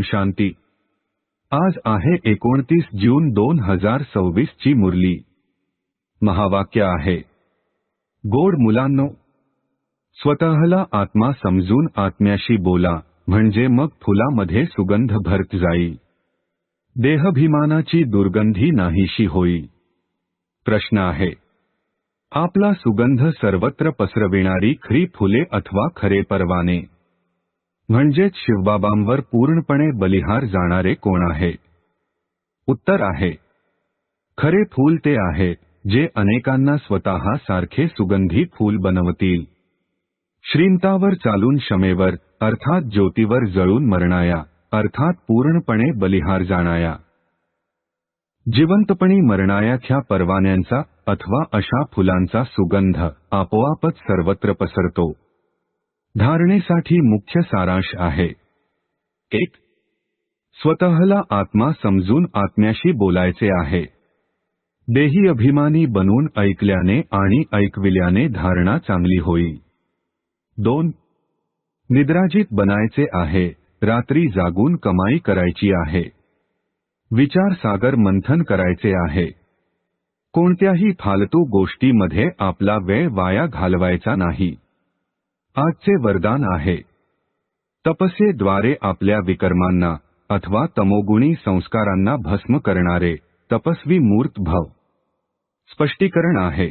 शांती। आज आहे 29 जून 2026 ची मुरली। महावाक्य आहे, गोड मुलांनो, स्वतःला आत्मा समजून आत्म्याशी बोला, म्हणजे मग फुलामध्ये सुगंध भरत जाईल, देहभिमानाची दुर्गंधी नाहीशी होईल। प्रश्न आहे, आपला सुगंध सर्वत्र पसरविणारी खरी फुले अथवा खरे परवाने, म्हणजेच शिवबाबांवर पूर्णपणे बलिहार जाणारे कोण आहे? उत्तर आहे, खरे फूल ते आहे जे अनेकांना स्वतः सारखे सुगंधी फूल बनवतील। श्रीमतावर चालून क्षमेवर अर्थात ज्योतीवर जळून मरणाया, अर्थात पूर्णपणे बलिहार जाणाया, जिवंतपणी मरणायाख्या परवान्यांचा अथवा अशा फुलांचा सुगंध आपोआपच सर्वत्र पसरतो। धारणेसाठी मुख्य सारांश आहे, 1. स्वतःला आत्मा समजून आत्म्याशी बोलायचे आहे। देही अभिमानी बनून ऐकल्याने आणि ऐकविल्याने धारणा चांगली होईल। 2. निद्राजित बनायचे आहे, रात्री जागून कमाई करायची आहे, विचार सागर मंथन करायचे आहे, कोणत्याही फालतू गोष्टीमध्ये आपला वेळ वाया घालवायचा नाही। आजचे वरदान आहे, तपस्येद्वारे आपल्या विकर्मांना अथवा तमोगुणी संस्कारांना भस्म करणारे तपस्वी मूर्त भव। स्पष्टीकरण आहे,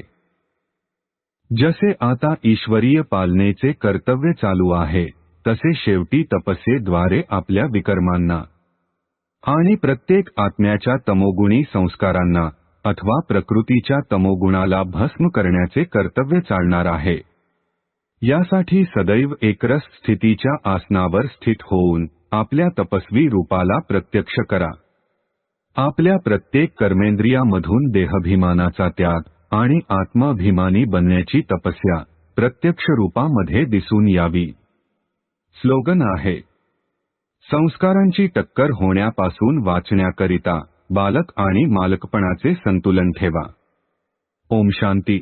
जसे आता ईश्वरीय पालनेचे कर्तव्य चालू आहे, तसे शेवटी तपस्येद्वारे आपल्या विकर्मांना आणि प्रत्येक आत्म्याच्या तमोगुणी संस्कारांना अथवा प्रकृतीच्या तमोगुणाला भस्म करण्याचे कर्तव्य चालणार आहे। यासाठी सदैव एकरस स्थितीच्या आसनावर स्थित होऊन आपल्या तपस्वी रूपाला प्रत्यक्ष करा। आपल्या प्रत्येक कर्मेंद्रियामधून देहभिमानाचा त्याग आणि आत्माभिमानी बनण्याची तपस्या प्रत्यक्ष रूपामध्ये दिसून यावी। स्लोगन आहे, संस्कारांची टक्कर होण्यापासून वाचण्याकरिता बालक आणि मालकपणाचे संतुलन ठेवा। ओम शांती।